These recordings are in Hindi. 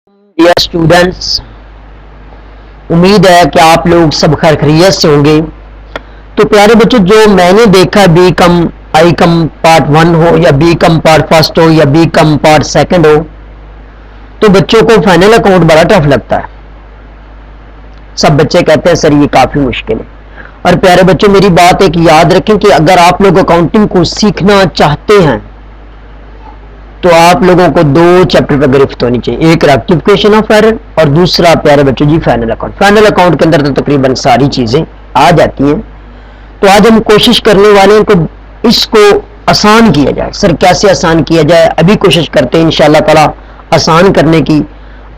डियर स्टूडेंट्स, उम्मीद है कि आप लोग सब खैरियत से होंगे। तो प्यारे बच्चों, जो मैंने देखा बी कम आई कम पार्ट 1 हो या बी कम पार्ट फर्स्ट हो या बी कम पार्ट सेकंड हो, तो बच्चों को फाइनल अकाउंट बड़ा टफ लगता है। सब बच्चे कहते हैं सर ये काफी मुश्किल है। और प्यारे बच्चों, मेरी बात एक याद रखें कि अगर आप लोग अकाउंटिंग को सीखना चाहते हैं तो आप लोगों को दो चैप्टर पर गिरफ्त होनी चाहिए। एक रेक्टिफिकेशन ऑफ एरर और दूसरा प्यारे बच्चों जी फाइनल अकाउंट। फाइनल अकाउंट के अंदर तो तकरीबन सारी चीजें आ जाती हैं। तो आज हम कोशिश करने वाले हैं कि इसको आसान किया जाए। सर कैसे आसान किया जाए, अभी कोशिश करते हैं इंशाल्लाह ताला आसान करने की।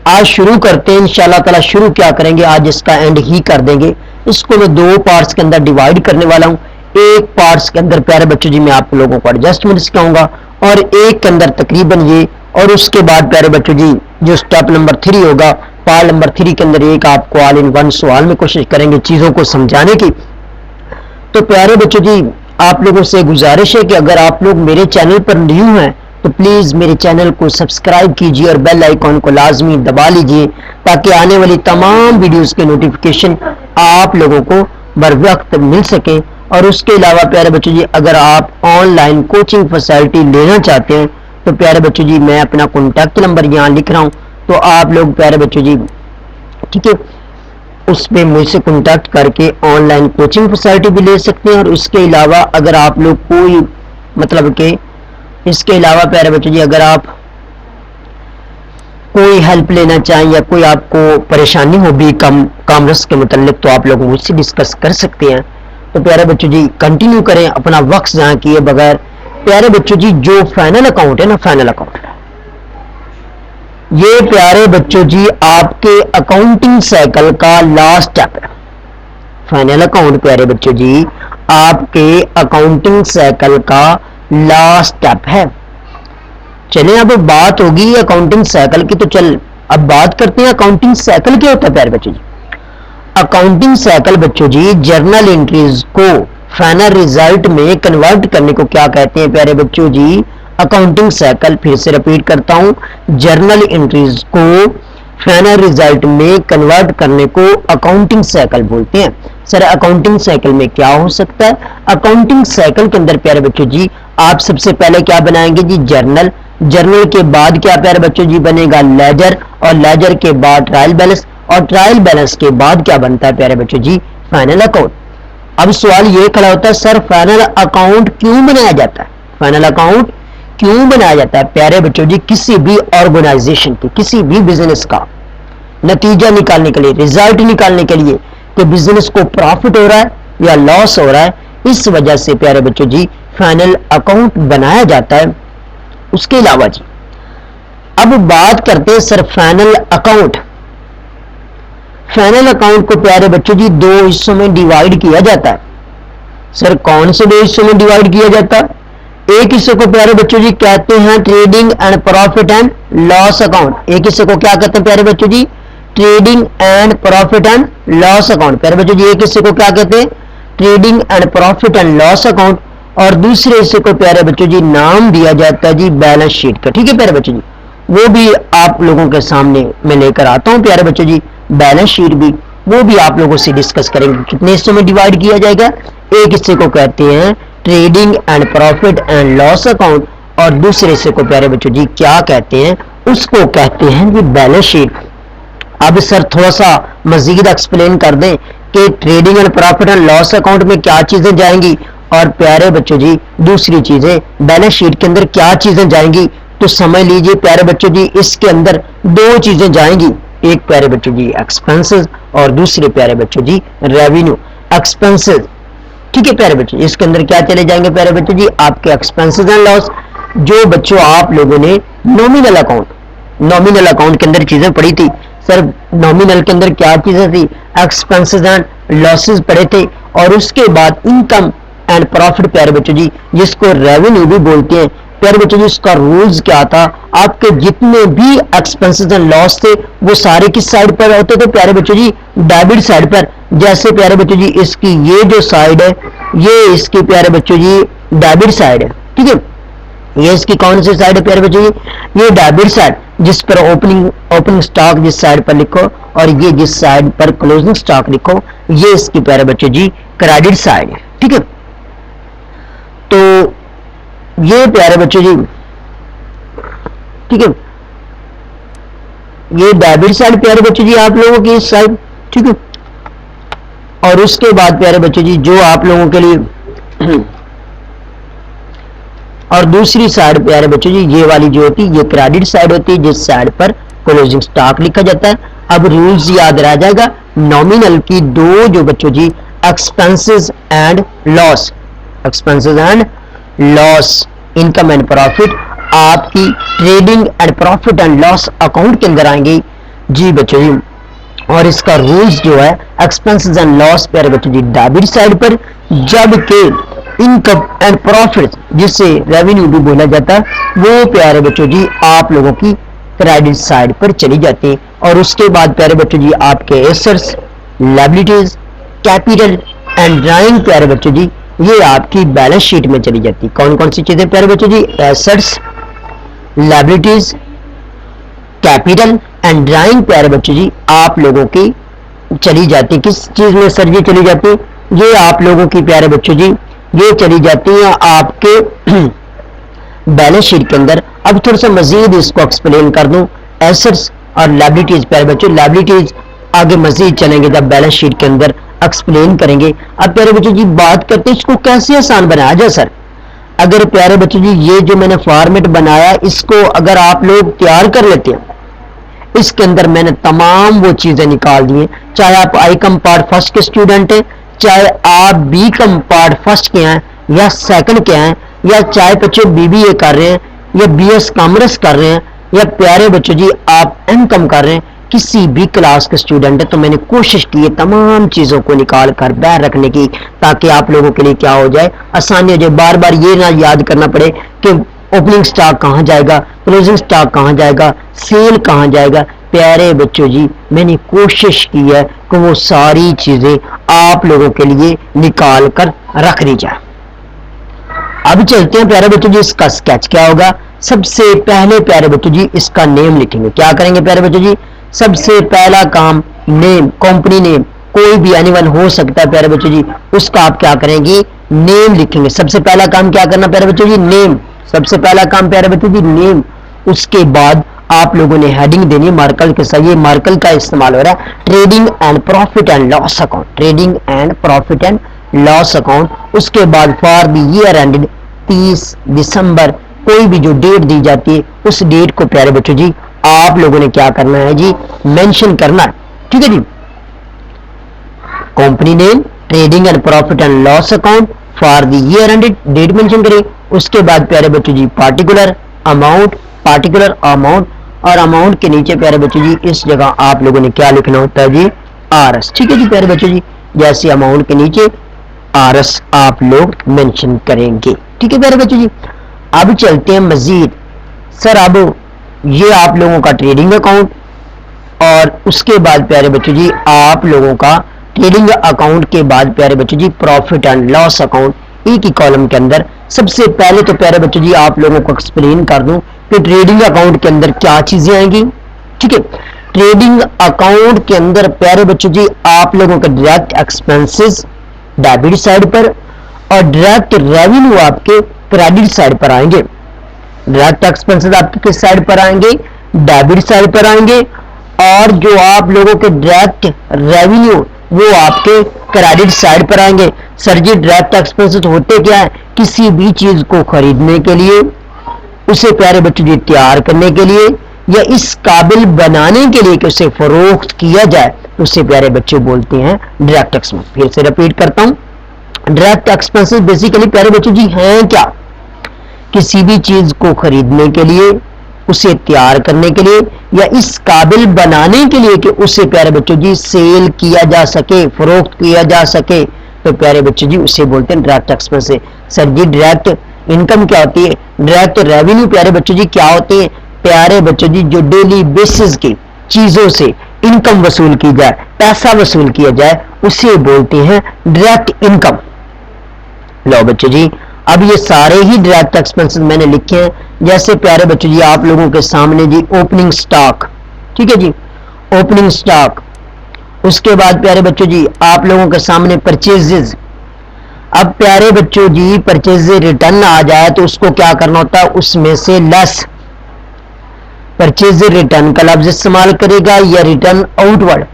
आज शुरू करते हैं इंशाल्लाह ताला। शुरू क्या करेंगे, आज इसका एंड ही कर देंगे। इसको मैं दो पार्ट्स के अंदर डिवाइड करने वाला हूं। एक पार्ट्स के अंदर प्यारे बच्चों जी मैं आप लोगों को एडजस्टमेंट सिखाऊंगा और एक के अंदर तकरीबन ये, और उसके बाद प्यारे बच्चों जी जो स्टेप नंबर 3 होगा, पार्ट नंबर 3 के अंदर एक आपको ऑल इन वन सवाल में कोशिश करेंगे चीजों को समझाने की। तो प्यारे बच्चों जी, आप लोगों से गुजारिश है कि अगर आप लोग मेरे चैनल पर न्यू हैं तो प्लीज मेरे चैनल को सब्सक्राइब कीजिए और बेल आइकॉन को लाजमी दबा लीजिए ताकि आने वाली तमाम वीडियोस के नोटिफिकेशन आप लोगों को बर वक्त मिल सके। और उसके अलावा प्यारे बच्चों जी, अगर आप ऑनलाइन कोचिंग फैसिलिटी लेना चाहते हैं तो प्यारे बच्चों जी मैं अपना कॉन्टैक्ट नंबर यहाँ लिख रहा हूँ। तो आप लोग प्यारे बच्चों जी, ठीक है, उसमें मुझसे कॉन्टैक्ट करके ऑनलाइन कोचिंग फैसिलिटी भी ले सकते हैं। और उसके अलावा अगर आप लोग कोई मतलब के इसके अलावा प्यारे बच्चों जी अगर आप कोई हेल्प लेना चाहें या कोई आपको परेशानी हो भी कॉमर्स के मुतालिक तो आप लोग मुझसे डिस्कस कर सकते हैं। तो प्यारे बच्चों जी कंटिन्यू करें, अपना वक्त ज़ाया किए बगैर। प्यारे बच्चों जी, जो फाइनल अकाउंट है ना, फाइनल अकाउंट ये प्यारे बच्चों जी आपके अकाउंटिंग साइकिल का लास्ट स्टेप है। फाइनल अकाउंट प्यारे बच्चों जी आपके अकाउंटिंग साइकिल का लास्ट स्टेप है। चलें अब बात होगी अकाउंटिंग साइकिल की, तो चल अब बात करते हैं अकाउंटिंग साइकिल क्या होता है प्यारे बच्चों जी। अकाउंटिंग साइकिल बच्चों जी जर्नल एंट्रीज को फाइनल रिजल्ट में कन्वर्ट करने को क्या कहते हैं प्यारे बच्चों जी। अकाउंटिंग साइकिल, फिर से रिपीट करता हूं, जर्नल एंट्रीज को फाइनल रिजल्ट में कन्वर्ट करने को अकाउंटिंग साइकिल बोलते हैं। सर अकाउंटिंग साइकिल में क्या हो सकता है? अकाउंटिंग साइकिल के अंदर प्यारे बच्चों जी आप सबसे पहले क्या बनाएंगे जी, जर्नल। जर्नल के बाद क्या प्यारे बच्चों जी बनेगा, लेजर। और लेजर के बाद ट्रायल बैलेंस। और ट्रायल बैलेंस के बाद क्या बनता है प्यारे बच्चों जी, फाइनल अकाउंट। अब सवाल ये खड़ा होता है, सर फाइनल अकाउंट क्यों बनाया जाता है? फाइनल अकाउंट क्यों बनाया जाता है प्यारे बच्चों जी? किसी भी ऑर्गेनाइजेशन की, किसी भी बिजनेस का नतीजा निकालने के लिए, रिजल्ट निकालने के लिए कि बिजनेस को प्रॉफिट हो रहा है या लॉस हो रहा है, इस वजह से प्यारे बच्चों जी फाइनल अकाउंट बनाया जाता है। उसके अलावा जी अब बात करते हैं sir final account. Final account को प्यारे बच्चों जी दो हिस्सों में डिवाइड किया जाता है। सर कौन से दो हिस्सों में डिवाइड किया जाता है? एक हिस्से को प्यारे बच्चों जी कहते हैं trading and profit and loss account. एक हिस्से को क्या कहते हैं प्यारे बच्चों जी, trading and profit and loss account. प्यारे बच्चों जी एक हिस्से को क्या कहते हैं, trading and profit and loss account. और दूसरे हिस्से को प्यारे बच्चों जी नाम दिया जाता है जी बैलेंस शीट का। ठीक है प्यारे बच्चों जी, वो भी आप लोगों के सामने मैं लेकर आता हूं प्यारे बच्चों जी। बैलेंस शीट भी वो भी आप लोगों से डिस्कस करेंगे कितने हिस्सों में डिवाइड किया जाएगा। एक हिस्से को कहते हैं trading and profit and loss account और दूसरे हिस्से को प्यारे बच्चों जी क्या कहते हैं, उसको कहते हैं जी बैलेंस शीट। अब सर थोड़ा सा मजीद एक्सप्लेन कर दें कि trading and profit and loss account में क्या चीजें जाएंगी और प्यारे बच्चों जी दूसरी चीजें बैलेंस शीट के अंदर क्या चीजें जाएंगी। तो समझ लीजिए प्यारे बच्चों जी इसके अंदर दो चीजें जाएंगी, एक प्यारे बच्चों जी एक्सपेंसेस और दूसरे प्यारे बच्चों जी रेवेन्यू। एक्सपेंसेस, ठीक है प्यारे बच्चों, इसके अंदर क्या चले जाएंगे प्यारे बच्चों जी, आपके एक्सपेंसेस एंड लॉस। जो बच्चों आप लोगों ने नॉमिनल अकाउंट, नॉमिनल अकाउंट के अंदर चीजें पढ़ी थी, सर नॉमिनल के अंदर क्या चीजें थी, एक्सपेंसेस एंड लॉसेस पढ़े थे। और उसके बाद इनकम एंड प्रॉफिट प्यारे बच्चों जी, जिसको रेवेन्यू भी बोलते हैं प्यारे बच्चों जी। इसका रूल्स क्या था, आपके जितने भी एक्सपेंसेस एंड लॉस थे वो सारे किस साइड पर होते थे प्यारे बच्चों जी, डेबिट साइड पर। जैसे प्यारे बच्चों जी इसकी ये जो साइड है ये इसकी प्यारे बच्चों जी डेबिट साइड है। ठीक है, ये इसकी कौन सी साइड है प्यारे बच्चों जी, ये डेबिट साइड। जिस पर ओपनिंग स्टॉक जिस साइड पर लिखो और ये जिस साइड पर क्लोजिंग स्टॉक लिखो, ये इसकी प्यारे बच्चों जी क्रेडिट साइड है। ठीक है, तो ये प्यारे बच्चों जी, ठीक है, ये डेबिट साइड प्यारे बच्चों जी आप लोगों की इस साइड। ठीक है, और उसके बाद प्यारे बच्चों जी जो आप लोगों के लिए और दूसरी साइड प्यारे बच्चों जी ये वाली जो होती है ये क्रेडिट साइड होती है, जिस साइड पर क्लोजिंग स्टॉक लिखा जाता है। अब रूल्स याद रह जाएगा, नॉमिनल की दो जो बच्चों जी expenses and loss, expenses and loss, income and profit आपकी trading and profit and loss account के अंदर आएंगे जी बच्चों जी। और इसका रूल्स जो है एक्सपेंसेस एंड लॉस प्यारे बच्चों जी डेबिट साइड पर, जबकि इनकम एंड प्रॉफिट जिसे रेवेन्यू भी बोला जाता है वो प्यारे बच्चों जी आप लोगों की क्रेडिट साइड पर चली जाती है। और उसके बाद प्यारे बच्चों जी आपके assets, liabilities, capital and drawing प्यारे बच्चों जी ये आपकी बैलेंस शीट में चली जाती है। कौन कौन सी चीजें प्यारे बच्चों जी? Assets, liabilities, capital and drawing प्यारे बच्चों जी आप लोगों की चली जाती। किस चीज में सर जी चली जाती? ये आप लोगों की प्यारे बच्चों जी ये चली जाती है आपके बैलेंस शीट के अंदर। अब थोड़ा सा मजीद इसको एक्सप्लेन कर दूं, एसेट्स और लायबिलिटीज प्यारे बच्चों, लायबिलिटीज आगे मजीद चलेंगे जब बैलेंस शीट के अंदर एक्सप्लेन करेंगे। अब प्यारे बच्चों जी बात करते हैं इसको कैसे आसान बनाया जाए सर। अगर प्यारे बच्चों जी ये जो मैंने फॉर्मेट बनाया इसको अगर आप लोग तैयार कर लेते हैं, इसके अंदर मैंने तमाम वो चीजें निकाल दी हैं, चाहे आप आई कम पार्ट फर्स्ट के स्टूडेंट हैं, चाहे आप बी कम पार्ट फर्स्ट के हैं या सेकंड के हैं, या चाहे बच्चे बीबीए कर रहे हैं या बीएस कॉमर्स कर रहे हैं, या प्यारे बच्चों जी आप एमकॉम कर रहे हैं, किसी भी क्लास के स्टूडेंट है, तो मैंने कोशिश की है तमाम चीजों को निकाल कर बाहर रखने की, ताकि आप लोगों के लिए क्या हो जाए, आसानी हो जाए। बार बार ये ना याद करना पड़े कि ओपनिंग स्टॉक कहां जाएगा, क्लोजिंग स्टॉक कहां जाएगा, सेल कहां जाएगा। प्यारे बच्चों जी मैंने कोशिश की है कि वो सारी चीजें आप लोगों के लिए निकाल कर रख दी जाए। अब चलते हैं प्यारे बच्चों जी, इसका स्केच क्या होगा। सबसे पहले प्यारे बच्चों जी इसका नेम लिखेंगे। क्या करेंगे प्यारे बच्चों जी? सबसे पहला काम नेम, कंपनी नेम, कोई भी एनीवन हो सकता है प्यारे बच्चों जी, उसका आप क्या करेंगे? नेम लिखेंगे। सबसे पहला काम क्या करना प्यारे बच्चों जी? नेम। सबसे पहला काम प्यारे बच्चों जी नेम। उसके बाद आप लोगों ने हेडिंग देनी है मार्कल के साथ, ये मार्कल का इस्तेमाल हो रहा है, trading and profit and loss account, trading and profit and loss account. उसके बाद फॉर द ईयर एंडेड 30 दिसंबर, कोई भी जो डेट दी जाती है उस डेट को प्यारे बच्चों जी आप लोगों ने क्या करना है जी? मेंशन करना है। ठीक है जी, company name, trading and profit and loss account, for the year ended, date mention करें। उसके बाद प्यारे बच्चों जी पार्टिकुलर अमाउंट, पार्टिकुलर अमाउंट, और अमाउंट के नीचे प्यारे बच्चों जी इस जगह आप लोगों ने क्या लिखना होता है जी? आरएस। ठीक है जी प्यारे बच्चों जी, जैसे अमाउंट के नीचे आरएस आप लोग मेंशन करेंगे। ठीक है प्यारे बच्चों जी, अब चलते हैं मजीद। सर अब ये आप लोगों का ट्रेडिंग अकाउंट, और उसके बाद प्यारे बच्चों जी आप लोगों का ट्रेडिंग अकाउंट के बाद प्यारे बच्चों जी प्रॉफिट एंड लॉस अकाउंट, एक ही कॉलम के अंदर। सबसे पहले तो प्यारे बच्चों जी आप लोगों को एक्सप्लेन कर दूं कि ट्रेडिंग अकाउंट के अंदर क्या चीजें आएंगी। ठीक है, ट्रेडिंग अकाउंट के अंदर प्यारे बच्चों जी आप लोगों का डायरेक्ट एक्सपेंसेस डेबिट साइड पर, और डायरेक्ट रेवेन्यू आपके क्रेडिट साइड पर आएंगे। डायरेक्ट एक्सपेंसेस आपके किस साइड पर आएंगे? डेबिट साइड पर आएंगे। और जो आप लोगों के डायरेक्ट रेवेन्यू वो आपके क्रेडिट साइड पर आएंगे। सर जी डायरेक्ट एक्सपेंसेस होते क्या है? किसी भी चीज को खरीदने के लिए, उसे प्यारे बच्चों जी तैयार करने के लिए, या इस काबिल बनाने के लिए कि उसे फरोख्त किया जाए, उसे प्यारे बच्चे बोलते हैं डायरेक्ट एक्सपेंस। फिर से रिपीट करता हूं, डायरेक्ट एक्सपेंसेस बेसिकली प्यारे बच्चों जी हैं क्या? किसी भी चीज को खरीदने के लिए, उसे तैयार करने के लिए, या इस काबिल बनाने के लिए कि उसे प्यारे बच्चों जी सेल किया जा सके, फरोख्त किया जा सके, तो प्यारे बच्चों जी उसे बोलते हैं डायरेक्ट एक्सपेंस। सर जी डायरेक्ट इनकम क्या होती है? डायरेक्ट रेवेन्यू प्यारे बच्चों जी क्या होते हैं? प्यारे बच्चों जी जो डेली बेसिस की चीजों से इनकम वसूल की जाए, पैसा वसूल किया जाए, उसे बोलते हैं डायरेक्ट इनकम। लो बच्चों जी अब ये सारे ही डायरेक्ट एक्सपेंसेस मैंने लिखे हैं, जैसे प्यारे बच्चों जी आप लोगों के सामने जी ओपनिंग स्टॉक, ठीक है जी, ओपनिंग स्टॉक। उसके बाद प्यारे बच्चों जी आप लोगों के सामने परचेजेस। अब प्यारे बच्चों जी परचेज रिटर्न आ जाए तो उसको क्या करना होता है, उसमें से लेस। परचेज रिटर्न का लफ्ज इस्तेमाल करेगा या रिटर्न आउटवर्ड।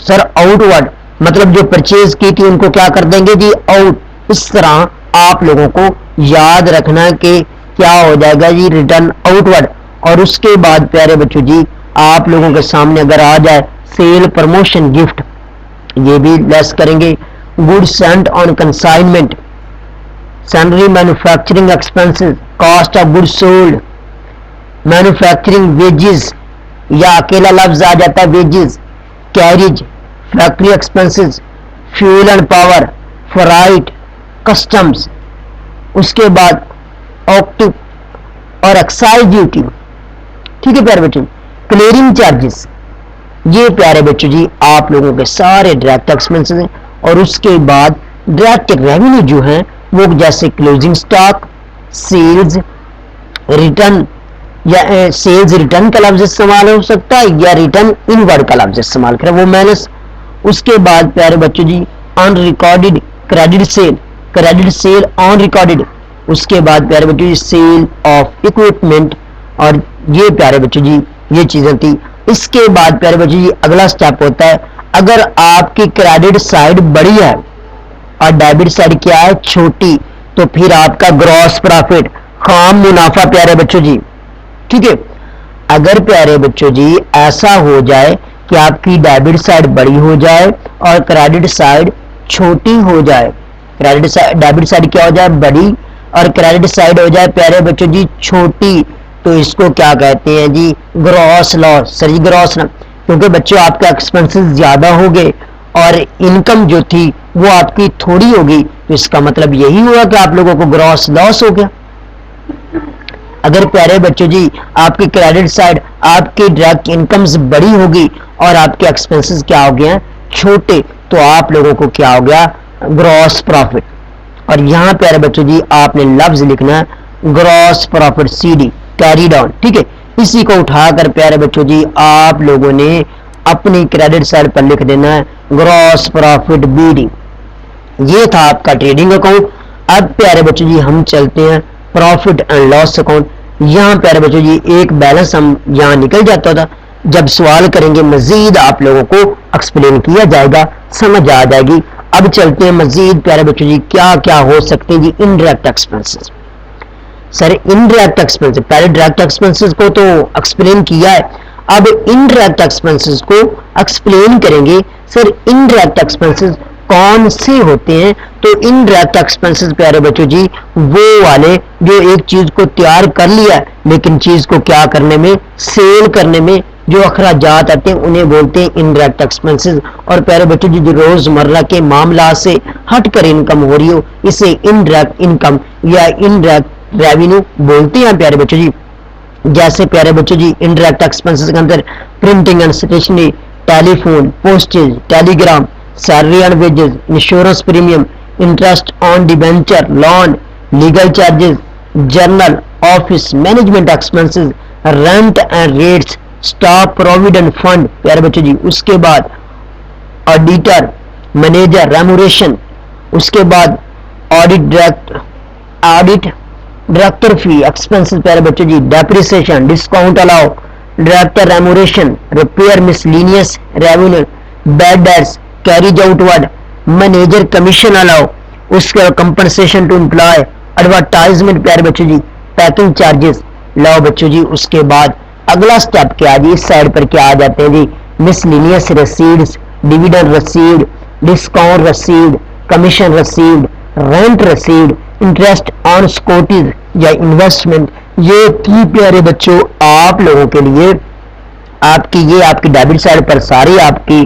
सर आउटवर्ड मतलब जो परचेज की थी उनको क्या कर देंगे जी, आउट। इस तरह आप लोगों को याद रखना कि क्या हो जाएगा जी, रिटर्न आउटवर्ड। और उसके बाद प्यारे बच्चों जी आप लोगों के सामने अगर आ जाए सेल, प्रमोशन, गिफ्ट, ये भी लेस करेंगे। Goods sent on consignment, salary, manufacturing expenses, cost of goods sold, manufacturing wages या अकेला लफ्ज आ जाता है wages, carriage, factory expenses, fuel and power, freight, customs. उसके बाद ऑक्टिव और एक्साइज ड्यूटी, ठीक है प्यारे बच्चों, क्लियरिंग चार्जेस। ये प्यारे बच्चों जी आप लोगों के सारे डायरेक्ट एक्सपेंसेस हैं। और उसके बाद डायरेक्ट रेवेन्यू जो है वो जैसे क्लोजिंग स्टॉक, सेल्स रिटर्न, या सेल्स रिटर्न का लफ्ज इस्तेमाल हो सकता है या रिटर्न इनवर्ड का लफ्ज इस्तेमाल करें, वो माइनस। उसके बाद प्यारे बच्चों जी unrecorded credit sale, credit sale unrecorded. उसके बाद प्यारे बच्चों जी सेल ऑफ इक्विपमेंट। और ये प्यारे बच्चों जी ये चीजें थी। इसके बाद प्यारे बच्चों जी अगला स्टेप होता है, अगर आपकी क्रेडिट साइड बड़ी है और डेबिट साइड क्या है, छोटी, तो फिर आपका ग्रॉस प्रॉफिट, खाम मुनाफा प्यारे बच्चों जी, ठीक है। अगर प्यारे बच्चों जी ऐसा हो जाए कि आपकी डेबिट साइड बड़ी हो जाए और क्रेडिट साइड छोटी हो जाए, क्रेडिट साइड डेबिट साइड क्या हो जाए, बड़ी, और क्रेडिट साइड हो जाए प्यारे बच्चों जी छोटी, तो इसको क्या कहते हैं जी, ग्रॉस लॉस। सर जी ग्रॉस ना, क्योंकि बच्चों आपके एक्सपेंसेस ज्यादा हो गए और इनकम जो थी वो आपकी थोड़ी होगी, तो इसका मतलब यही हुआ कि आप लोगों को ग्रॉस लॉस हो गया। अगर प्यारे बच्चों जी आपकी क्रेडिट साइड, आपकी डायरेक्ट इनकम्स बड़ी होगी और आपके एक्सपेंसेस क्या हो गए, छोटे, तो आप लोगों को क्या हो गया, ग्रॉस प्रॉफिट। और यहां प्यारे बच्चों जी आपने लफ्ज लिखना है gross profit CD, carry down, ठीक है। इसी को उठाकर प्यारे बच्चों जी आप लोगों ने अपनी क्रेडिट साइड पर लिख देना है ग्रॉस प्रॉफिट बीडी। ये था आपका ट्रेडिंग अकाउंट। अब प्यारे बच्चों जी हम चलते हैं प्रॉफिट एंड लॉस अकाउंट। यहाँ प्यारे बच्चों जी एक बैलेंस हम यहाँ निकल जाता था, जब सवाल करेंगे मजीद आप लोगों को एक्सप्लेन किया जाएगा, समझ आ जाएगी। अब चलते हैं मजीद प्यारे बच्चों जी क्या क्या हो सकते हैं जी indirect expenses. Sir indirect expenses, पहले डायरेक्ट एक्सपेंसेस को तो एक्सप्लेन किया है, अब इनडायरेक्ट एक्सपेंसेस को एक्सप्लेन करेंगे। सर इनडायरेक्ट एक्सपेंसेस कौन से होते हैं, तो इनडायरेक्ट एक्सपेंसेस प्यारे बच्चों जी वो वाले जो एक चीज को तैयार कर लिया है लेकिन चीज को क्या करने में, सेल करने में जो अखराजात आते हैं उन्हें बोलते हैं इनडायरेक्ट एक्सपेंसेस। और प्यारे बच्चों जी जो रोजमर्रा के मामला से हटकर इनकम हो रही हो इसे इनडायरेक्ट इनकम या इनडायरेक्ट रेवेन्यू बोलते हैं प्यारे बच्चों जी। जैसे प्यारे बच्चों जी इनडायरेक्ट एक्सपेंसेस के अंदर printing and stationery, telephone, postage, telegram, salary and wages, insurance premium, interest on debenture, loan, legal charges, journal, office management expenses, rent and rates, staff provident fund प्यारे बच्चों जी। उसके बाद ऑडिटर, मैनेजर रेमुरेशन, उसके बाद ऑडिट डायरेक्टर फी एक्सपेंसेस प्यारे बच्चों जी, depreciation, discount allow, director remuneration, repair miscellaneous revenue, bad debts, carriage outward, manager commission allow, उसके कंपनसेशन टू एम्प्लॉय, एडवर्टाइजमेंट प्यारे बच्चों जी, पैकिंग चार्जेस। लाओ बच्चों जी उसके बाद अगला स्टेप क्या है जी, इस साइड पर क्या आ जाते हैं जी, miscellaneous receipts, dividend receipt, discount receipt, commission receipt, rent receipt, interest on securities या इन्वेस्टमेंट। ये थी प्यारे बच्चों आप लोगों के लिए आपकी डेबिट साइड पर सारी आपकी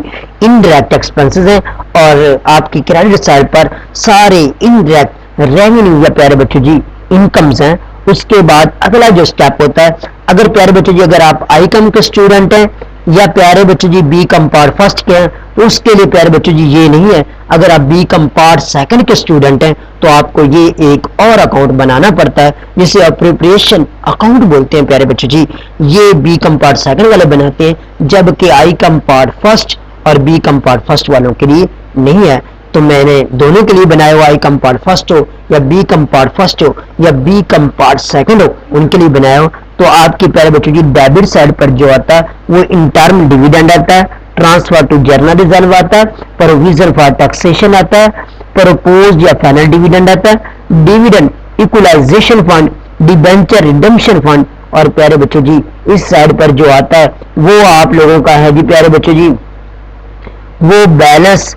इनडायरेक्ट एक्सपेंसेस हैं और आपकी क्रेडिट साइड पर सारे इनडायरेक्ट रेवेन्यू या प्यारे बच्चों जी इनकम्स हैं। उसके बाद अगला जो स्टेप होता है, अगर प्यारे बच्चों जी अगर आप आईकम के स्टूडेंट हैं या प्यारे बच्चों G B com part first के हैं तो उसके लिए प्यारे बच्चों जी ये नहीं है। अगर आप बी कम पार्ट सेकंड के स्टूडेंट हैं तो आपको ये एक और अकाउंट बनाना पड़ता है जिसे अप्रोप्रिएशन अकाउंट बोलते हैं प्यारे बच्चों जी। ये बी कम पार्ट सेकंड वाले बनाते हैं, जबकि आई कम पार्ट फर्स्ट और बी कम पार्ट फर्स्ट वालों के लिए नहीं है। तो मैंने दोनों के लिए बनाया हुआ, आई कम पार्ट फर्स्ट हो या बी कम पार्ट फर्स्ट हो या बी कम पार्ट सेकंड हो, उनके लिए बनाया हो। तो आपके प्यारे बच्चों की डेबिट साइड पर जो आता है वो इन टर्म डिविडेंड आता है, ट्रांसफर टू जर्नल रिजर्व आता है, प्रोविजन फॉर टैक्सेशन आता है, प्रपोज्ड या फाइनल डिविडेंड आता है, dividend equalisation fund, debenture redemption fund. और प्यारे बच्चों जी इस साइड पर जो आता है वो आप लोगों का है जी प्यारे बच्चों जी वो बैलेंस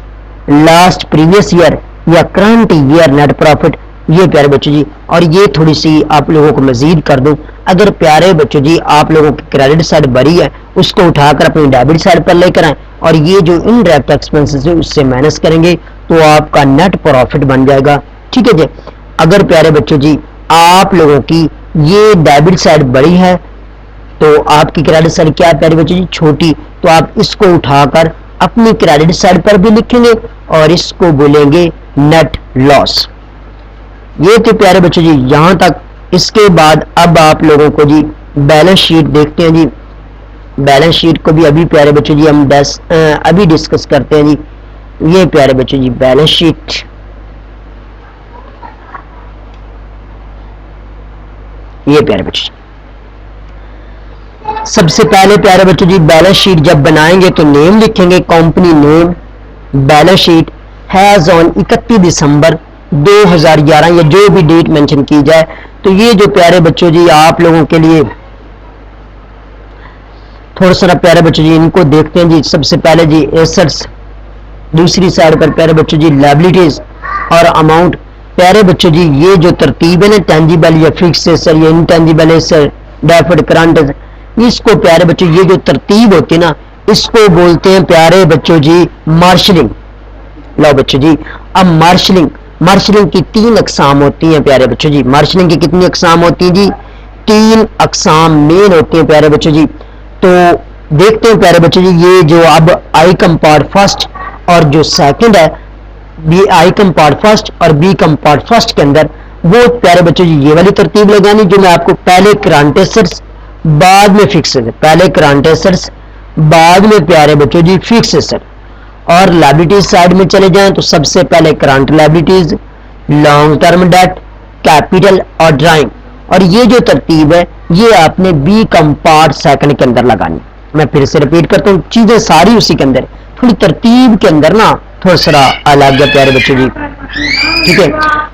लास्ट प्रीवियस ईयर या करंट ईयर नेट प्रॉफिट, ये प्यारे बच्चों जी। और ये थोड़ी सी आप लोगों को मजीद कर दूं, अगर प्यारे बच्चों जी आप लोगों की क्रेडिट साइड भरी है उसको उठाकर अपनी डेबिट साइड पर लेकर आए और ये जो इनडायरेक्ट एक्सपेंसेस है उससे माइनस करेंगे तो आपका नेट प्रॉफिट बन जाएगा। ठीक है जी। अगर प्यारे बच्चों जी आप लोगों की ये डेबिट साइड बड़ी है तो आपकी क्रेडिट साइड क्या है प्यारे बच्चों जी, छोटी, तो आप इसको उठाकर अपनी क्रेडिट साइड पर भी लिखेंगे और इसको बोलेंगे नेट लॉस। ये तो प्यारे बच्चों जी यहां तक। इसके बाद अब आप लोगों को जी बैलेंस शीट देखते हैं जी। बैलेंस शीट को भी अभी प्यारे बच्चों जी हम अभी डिस्कस करते हैं जी। ये प्यारे बच्चों जी बैलेंस शीट, ये प्यारे बच्चों सबसे पहले प्यारे बच्चों जी बैलेंस शीट जब बनाएंगे तो नेम लिखेंगे, company name, balance sheet has on 31 दिसंबर 2011 या जो भी डेट मेंशन की जाए। तो ये जो प्यारे बच्चों जी आप लोगों के लिए थोड़ा सा प्यारे बच्चों जी इनको देखते हैं जी। सबसे पहले जी एसेट्स, दूसरी साइड पर प्यारे बच्चों जी लायबिलिटीज और अमाउंट। प्यारे बच्चों जी ये जो तरतीब है ना, टेंजिबल या फिक्स एसेट या इनटेंजिबल एसेट, डेफर्ड करंट, इसको प्यारे बच्चों ये जो तरतीब होती है ना इसको बोलते हैं प्यारे बच्चों जी मार्शलिंग। लो बच्चों जी अब मार्शलिंग की 3 अकसाम होती हैं प्यारे बच्चों जी। मार्शलिंग की कितनी अकसाम होती हैं जी? 3 अकसाम मेन होती हैं प्यारे बच्चों जी। तो देखते हैं प्यारे बच्चों जी ये जो अब आई कम पार्ट फर्स्ट और जो सेकंड है B I com part first और बी कम पार्ट फर्स्ट के अंदर वो प्यारे बच्चों जी ये वाली तरतीब लगानी जो मैं आपको पहले करंट एसेट्स बाद में फिक्स एसेट, पहले करंट एसेट्स बाद में प्यारे बच्चों जी फिक्स एसेट। और लायबिलिटीज साइड में चले जाएं तो सबसे पहले current liabilities, long term debt, capital और ड्राइंग। और ये जो तरतीब है ये आपने बी कम पार्ट सेकंड के अंदर लगानी। मैं फिर से रिपीट करता हूँ, चीजें सारी उसी के अंदर, थोड़ी तरतीब के अंदर ना थोड़ा सा अलग है प्यारे बच्चों जी। ठीक है,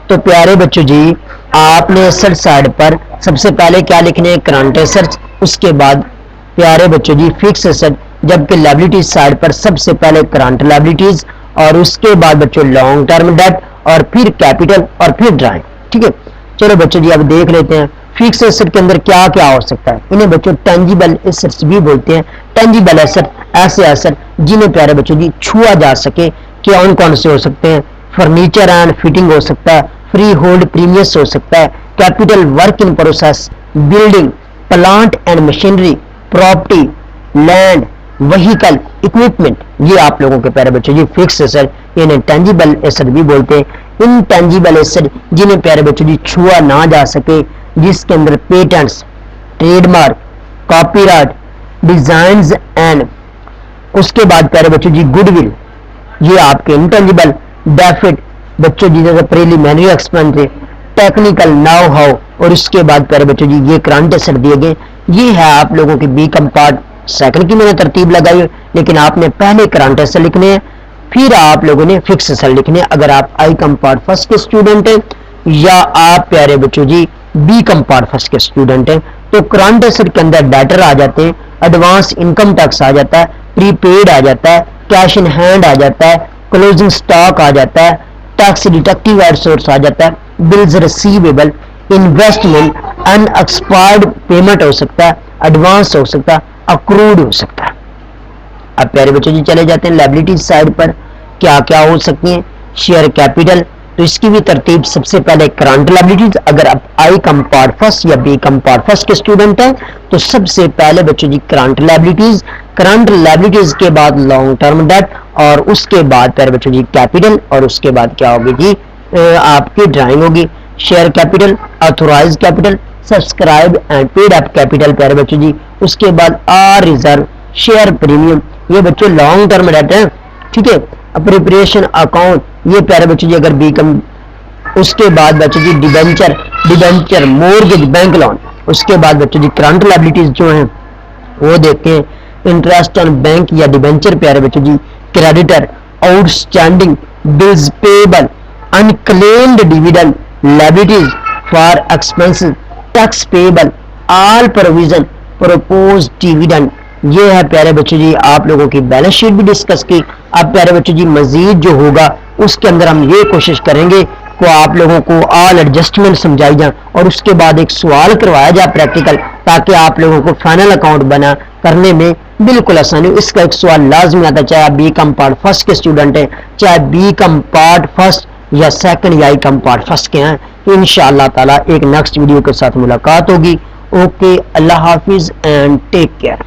तो प्यारे बच्चों जी आपने एसेट साइड पर सबसे पहले क्या लिखने हैं? करंट एसेट्स, उसके बाद प्यारे बच्चों जी फिक्स एसेट, जबकि लायबिलिटीज साइड पर सबसे पहले करंट लायबिलिटीज और उसके बाद बच्चों लॉन्ग टर्म डेट और फिर कैपिटल और फिर ड्राइंग। ठीक है, चलो बच्चों जी अब देख लेते हैं फिक्स एसेट के अंदर क्या क्या हो सकता है। इन्हें बच्चों टेंजिबल एसेट्स भी बोलते हैं। टेंजिबल एसेट ऐसे एसेट जिन्हें प्यारे बच्चों जी छुआ जा सके, कौन कौन से हो सकते हैं? फर्नीचर एंड फिटिंग हो सकता है, फ्री होल्ड प्रीमियस हो सकता है, capital work in process, building, plant and machinery, property, land, vehicle, equipment. ये आप लोगों के प्यारे बच्चों जी फिक्स एसेट, इन्हें टेंजिबल एसेट भी बोलते हैं। इनटेंजिबल एसेट जिन्हें प्यारे बच्चों जी छुआ ना जा सके, जिसके अंदर patents, trademark, copyright, designs and उसके बाद प्यारे बच्चों जी गुडविल, ये आपके इंटेंजिबल। डेफिट बच्चों जी जैसे preliminary expense, technical now how, और उसके बाद प्यारे बच्चों जी ये करंट एसेट दिए गए। ये है आप लोगों की बी कम पार्ट सेकंड की मैंने तरतीब लगाई है, लेकिन आपने पहले करंट एसेट लिखने हैं फिर आप लोगों ने फिक्स एसेट लिखने हैं। अगर आप आई कम पार्ट फर्स्ट के स्टूडेंट हैं या आप प्यारे बच्चों G B com part first के स्टूडेंट हैं तो करंट एसेट के अंदर डेटर आ जाते हैं, एडवांस इनकम टैक्स आ जाता है, प्रीपेड आ जाता है, कैश इन हैंड आ जाता है, क्लोजिंग स्टॉक आ जाता है, टैक्स डिडक्टिव आउटसोर्स आ जाता है, bills receivable, investment, unexpired payment हो सकता है, एडवांस हो सकता है, अक्रूड हो सकता है। अब प्यारे बच्चों जी चले जाते हैं लायबिलिटीज साइड पर, क्या क्या हो सकती हैं? शेयर कैपिटल, तो इसकी भी तरतीब सबसे पहले करंट लायबिलिटीज। अगर आप आई कम पार्ट फर्स्ट या बी कम पार्ट फर्स्ट के स्टूडेंट हैं तो सबसे पहले बच्चों जी करंट लायबिलिटीज, करंट लायबिलिटीज के बाद लॉन्ग टर्म डेट, और उसके बाद प्यारे बच्चों जी कैपिटल, और उसके बाद क्या होगी जी आपकी ड्राइंग होगी। Share capital, authorise capital, subscribe and paid up capital प्यारे बच्चों जी। उसके बाद आर रिजर्व, शेयर प्रीमियम, ये बच्चों लॉन्ग टर्म डेट है, ठीक है। अप्रोप्रिएशन अकाउंट, ये प्यारे बच्चों जी अगर बी कम। उसके बाद बच्चों जी debenture, debenture mortgage bank loan. उसके बाद बच्चों जी करंट लायबिलिटीज जो हैं वो देखें, इंटरेस्ट ऑन बैंक या डिबेंचर प्यारे बच्चों जी, creditor, outstanding bills payable, unclaimed dividend, liabilities for expenses, tax payable, all provision, propose dividend. ये है प्यारे बच्चों जी आप लोगों की बैलेंस शीट भी डिस्कस की। अब प्यारे बच्चों जी मजीद जो होगा उसके अंदर हम ये कोशिश करेंगे को आप लोगों को ऑल एडजस्टमेंट समझाई जाए और उसके बाद एक सवाल करवाया जाए प्रैक्टिकल, ताकि आप लोगों को फाइनल अकाउंट बना करने में बिल्कुल आसानी हो। इसका एक सवाल लाजमी आता है, चाहे आप बी कम पार्ट फर्स्ट के स्टूडेंट हैं, चाहे बी कम पार्ट फर्स्ट या सेकंड या आई कम पार्ट फर्स्ट के हैं। इंशाअल्लाह ताला एक नेक्स्ट वीडियो के साथ मुलाकात होगी। ओके, अल्लाह हाफिज एंड टेक केयर।